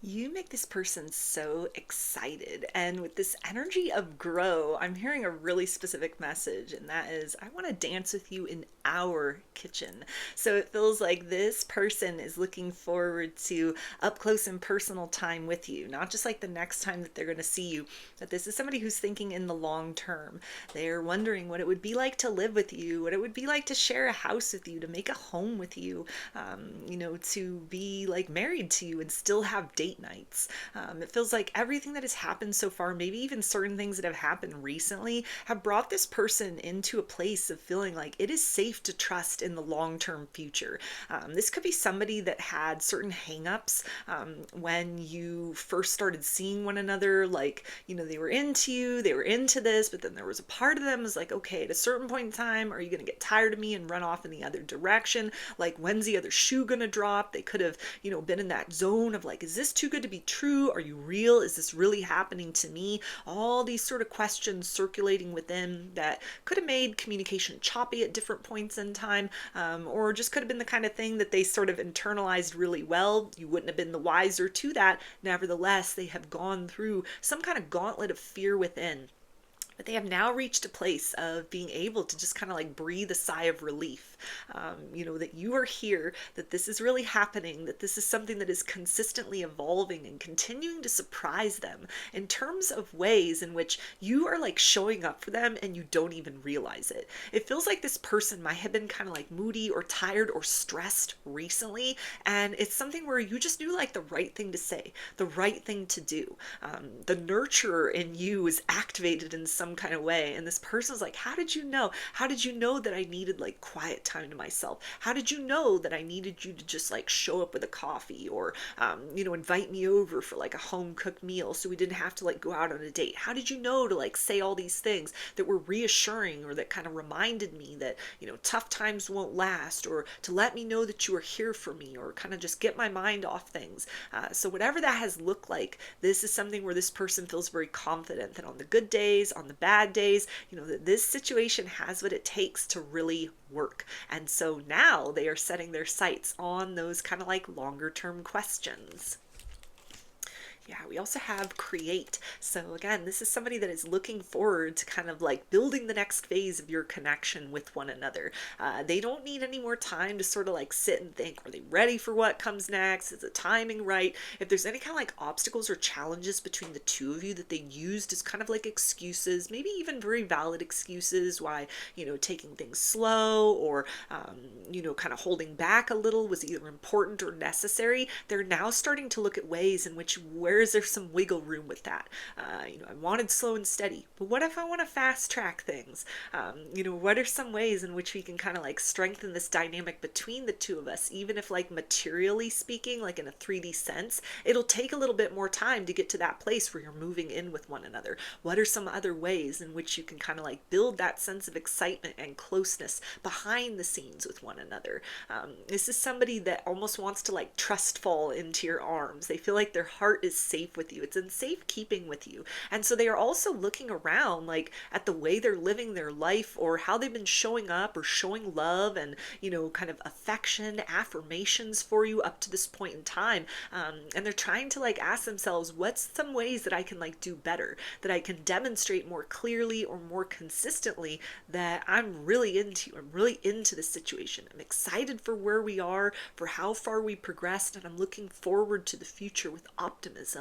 You make this person so excited. And with this energy of grow, I'm hearing a really specific message, and that is I want to dance with you in our kitchen. So it feels like this person is looking forward to up close and personal time with you, not just like the next time that they're going to see you, but this is somebody who's thinking in the long term. They're wondering what it would be like to live with you, what it would be like to share a house with you, to make a home with you, to be like married to you and still have date nights. It feels like everything that has happened so far, maybe even certain things that have happened recently, have brought this person into a place of feeling like it is safe to trust in the long term future. This could be somebody that had certain hangups when you first started seeing one another, like, they were into you, they were into this, but then there was a part of them was like, okay, at a certain point in time, are you going to get tired of me and run off in the other direction? Like, when's the other shoe going to drop? They could have, been in that zone of like, is this too good to be true? Are you real? Is this really happening to me? All these sort of questions circulating within that could have made communication choppy at different points in time, or just could have been the kind of thing that they sort of internalized really well. You wouldn't have been the wiser to that. Nevertheless, they have gone through some kind of gauntlet of fear within, but they have now reached a place of being able to just kind of like breathe a sigh of relief. That you are here, that this is really happening, that this is something that is consistently evolving and continuing to surprise them in terms of ways in which you are like showing up for them and you don't even realize it. It feels like this person might have been kind of like moody or tired or stressed recently, and it's something where you just knew like the right thing to say, the right thing to do. The nurturer in you is activated in some kind of way, and this person's like, how did you know? How did you know that I needed like quiet time to myself? How did you know that I needed you to just like show up with a coffee, or invite me over for like a home cooked meal so we didn't have to like go out on a date? How did you know to like say all these things that were reassuring, or that kind of reminded me that tough times won't last, or to let me know that you are here for me, or kind of just get my mind off things? So whatever that has looked like, this is something where this person feels very confident that on the good days, on the bad days, that this situation has what it takes to really work. And so now they are setting their sights on those kind of like longer term questions. Yeah, we also have create. So again, this is somebody that is looking forward to kind of like building the next phase of your connection with one another. They don't need any more time to sort of like sit and think, are they ready for what comes next? Is the timing right? If there's any kind of like obstacles or challenges between the two of you that they used as kind of like excuses, maybe even very valid excuses why, taking things slow, or, kind of holding back a little was either important or necessary, they're now starting to look at ways in which, where is there some wiggle room with that? I wanted slow and steady, but what if I want to fast track things? What are some ways in which we can kind of like strengthen this dynamic between the two of us, even if like materially speaking, like in a 3D sense, it'll take a little bit more time to get to that place where you're moving in with one another. What are some other ways in which you can kind of like build that sense of excitement and closeness behind the scenes with one another? This is somebody that almost wants to like trust fall into your arms. They feel like their heart is safe with you. It's in safekeeping with you. And so they are also looking around like at the way they're living their life, or how they've been showing up or showing love and, kind of affection, affirmations for you up to this point in time. And they're trying to like ask themselves, what's some ways that I can like do better, that I can demonstrate more clearly or more consistently that I'm really into you. I'm really into this situation. I'm excited for where we are, for how far we progressed, and I'm looking forward to the future with optimism.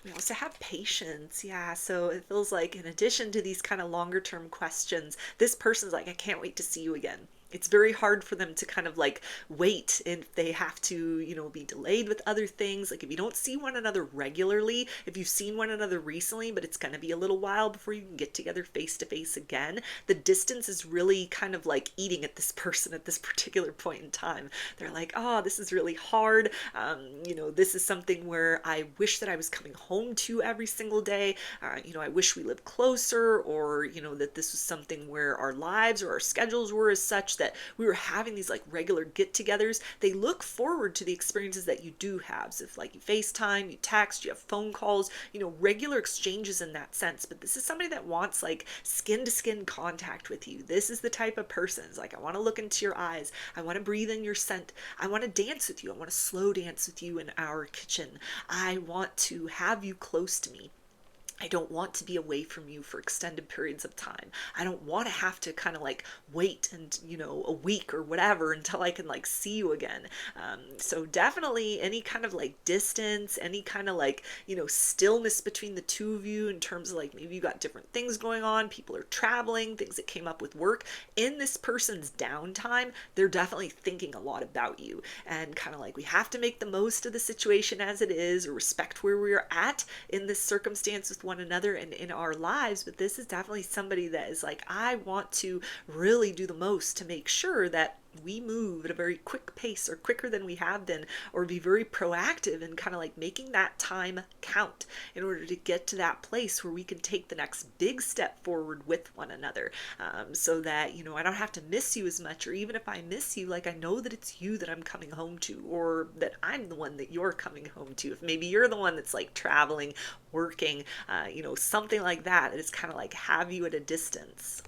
We also have patience. Yeah, so it feels like in addition to these kind of longer term questions, this person's like, I can't wait to see you again. It's very hard for them to kind of like wait if they have to, be delayed with other things. Like if you don't see one another regularly, if you've seen one another recently, but it's going to be a little while before you can get together face to face again, the distance is really kind of like eating at this person at this particular point in time. They're like, oh, this is really hard. This is something where I wish that I was coming home to every single day. I wish we lived closer, or, that this was something where our lives or our schedules were as such that that we were having these like regular get-togethers, they look forward to the experiences that you do have. So if like you FaceTime, you text, you have phone calls, regular exchanges in that sense. But this is somebody that wants like skin to skin contact with you. This is the type of person. It's like, I want to look into your eyes. I want to breathe in your scent. I want to dance with you. I want to slow dance with you in our kitchen. I want to have you close to me. I don't want to be away from you for extended periods of time. I don't want to have to kind of like wait and, a week or whatever until I can like see you again. So definitely any kind of like distance, any kind of like, stillness between the two of you in terms of like maybe you got different things going on, people are traveling, things that came up with work. In this person's downtime, they're definitely thinking a lot about you and kind of like we have to make the most of the situation as it is or respect where we're at in this circumstance with one another and in our lives. But this is definitely somebody that is like, I want to really do the most to make sure that we move at a very quick pace or quicker than we have been, or be very proactive and kind of like making that time count in order to get to that place where we can take the next big step forward with one another, so that I don't have to miss you as much, or even if I miss you, like I know that it's you that I'm coming home to, or that I'm the one that you're coming home to. If maybe you're the one that's like traveling, working, something like that, it's kind of like have you at a distance.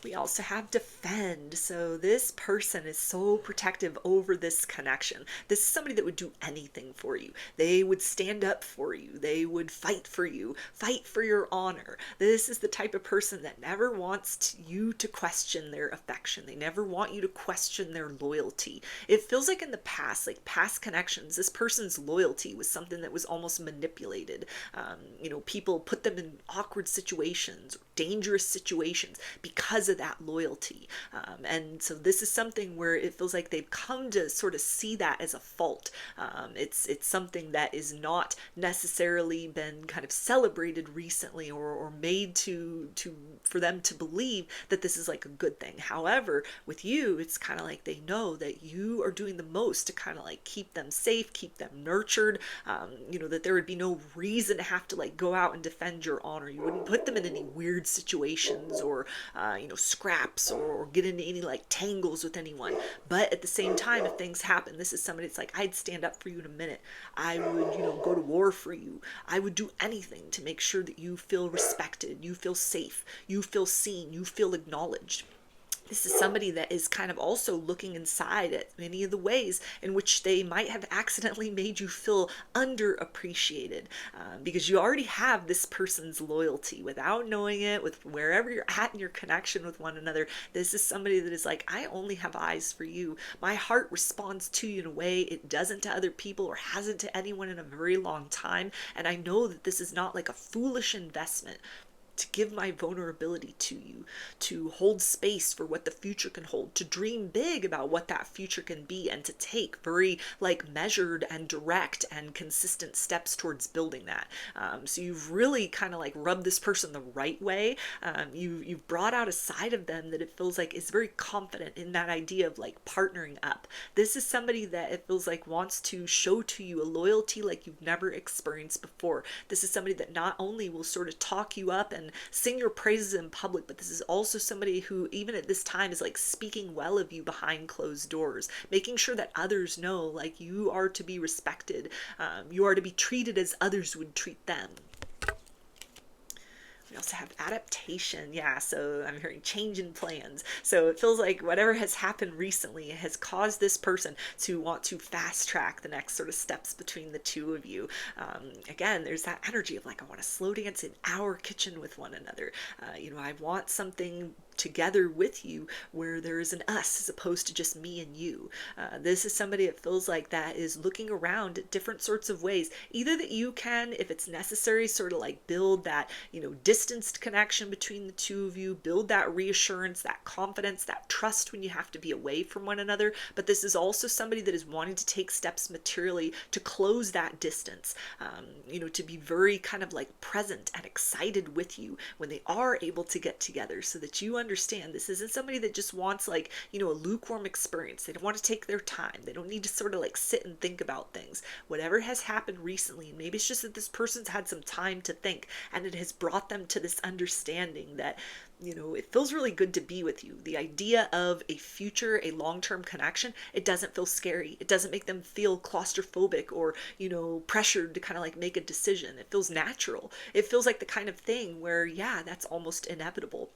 We also have defend. So this person is so protective over this connection. This is somebody that would do anything for you. They would stand up for you. They would fight for you, fight for your honor. This is the type of person that never wants you to question their affection. They never want you to question their loyalty. It feels like in the past, like past connections, this person's loyalty was something that was almost manipulated. People put them in awkward situations, dangerous situations because of that loyalty. And so this is something where it feels like they've come to sort of see that as a fault. It's something that is not necessarily been kind of celebrated recently, or made to for them to believe that this is like a good thing. However, with you, it's kind of like they know that you are doing the most to kind of like keep them safe, keep them nurtured, that there would be no reason to have to like go out and defend your honor. You wouldn't put them in any weird situations or scraps or get into any like tangles with anyone. But at the same time, if things happen, this is somebody that's like, I'd stand up for you in a minute. I would go to war for you. I would do anything to make sure that you feel respected, you feel safe, you feel seen, you feel acknowledged. This is somebody that is kind of also looking inside at many of the ways in which they might have accidentally made you feel underappreciated, because you already have this person's loyalty without knowing it, with wherever you're at in your connection with one another. This is somebody that is like, I only have eyes for you. My heart responds to you in a way it doesn't to other people or hasn't to anyone in a very long time. And I know that this is not like a foolish investment to give my vulnerability to you, to hold space for what the future can hold, to dream big about what that future can be, and to take very like measured and direct and consistent steps towards building that. So you've really kind of like rubbed this person the right way. You've brought out a side of them that it feels like is very confident in that idea of like partnering up. This is somebody that it feels like wants to show to you a loyalty like you've never experienced before. This is somebody that not only will sort of talk you up and sing your praises in public, but this is also somebody who even at this time is like speaking well of you behind closed doors, making sure that others know like you are to be respected, you are to be treated as others would treat them. We also have adaptation. Yeah, so I'm hearing change in plans. So it feels like whatever has happened recently has caused this person to want to fast track the next sort of steps between the two of you. Again, there's that energy of like, I want to slow dance in our kitchen with one another. I want something together with you where there is an us as opposed to just me and you. This is somebody that feels like that is looking around at different sorts of ways, either that you can, if it's necessary, sort of like build that, distanced connection between the two of you, build that reassurance, that confidence, that trust when you have to be away from one another. But this is also somebody that is wanting to take steps materially to close that distance, to be very kind of like present and excited with you when they are able to get together, so that you understand this isn't somebody that just wants like, you know, a lukewarm experience. They don't want to take their time. They don't need to sort of like sit and think about things. Whatever has happened recently, and maybe it's just that this person's had some time to think and it has brought them to this understanding that, you know, it feels really good to be with you. The idea of a future, a long-term connection, it doesn't feel scary. It doesn't make them feel claustrophobic or, you know, pressured to kind of like make a decision. It feels natural. It feels like the kind of thing where, yeah, that's almost inevitable.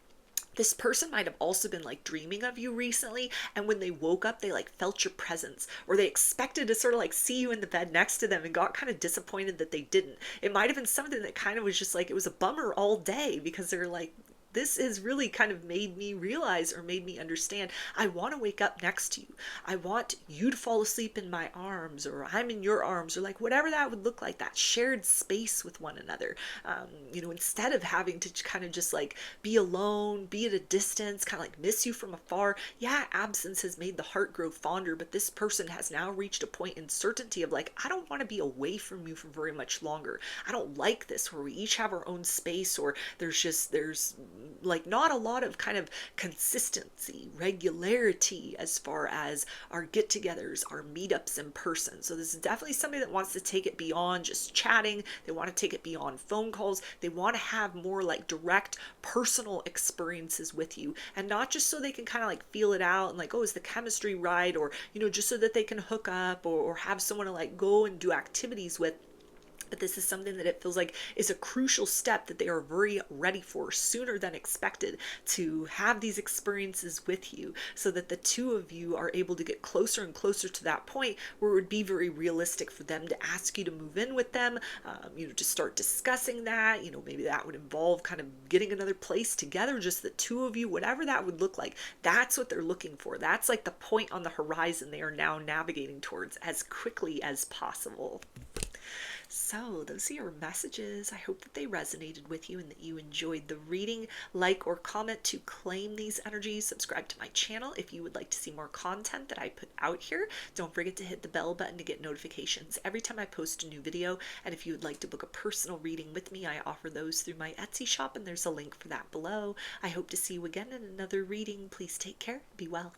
This person might have also been like dreaming of you recently, and when they woke up they like felt your presence, or they expected to sort of like see you in the bed next to them and got kind of disappointed that they didn't. It might have been something that kind of was just like, it was a bummer all day because they're like, this has really kind of made me realize or made me understand I want to wake up next to you. I want you to fall asleep in my arms, or I'm in your arms, or like whatever that would look like, that shared space with one another. You know, instead of having to kind of just like be alone, be at a distance, kind of like miss you from afar. Yeah, absence has made the heart grow fonder, but this person has now reached a point in certainty of like, I don't want to be away from you for very much longer. I don't like this where we each have our own space, or there's like not a lot of kind of consistency, regularity as far as our get-togethers, our meetups in person. So this is definitely somebody that wants to take it beyond just chatting. They want to take it beyond phone calls. They want to have more like direct personal experiences with you, and not just so they can kind of like feel it out and like, oh, is the chemistry right, or, you know, just so that they can hook up, or have someone to like go and do activities with. But this is something that it feels like is a crucial step that they are very ready for, sooner than expected, to have these experiences with you, so that the two of you are able to get closer and closer to that point where it would be very realistic for them to ask you to move in with them. You know, to start discussing that. You know, maybe that would involve kind of getting another place together, just the two of you, whatever that would look like. That's what they're looking for. That's like the point on the horizon they are now navigating towards as quickly as possible. So, those are your messages. I hope that they resonated with you and that you enjoyed the reading. Like or comment to claim these energies. Subscribe to my channel if you would like to see more content that I put out here. Don't forget to hit the bell button to get notifications every time I post a new video. And if you would like to book a personal reading with me, I offer those through my Etsy shop, and there's a link for that below. I hope to see you again in another reading. Please take care. Be well.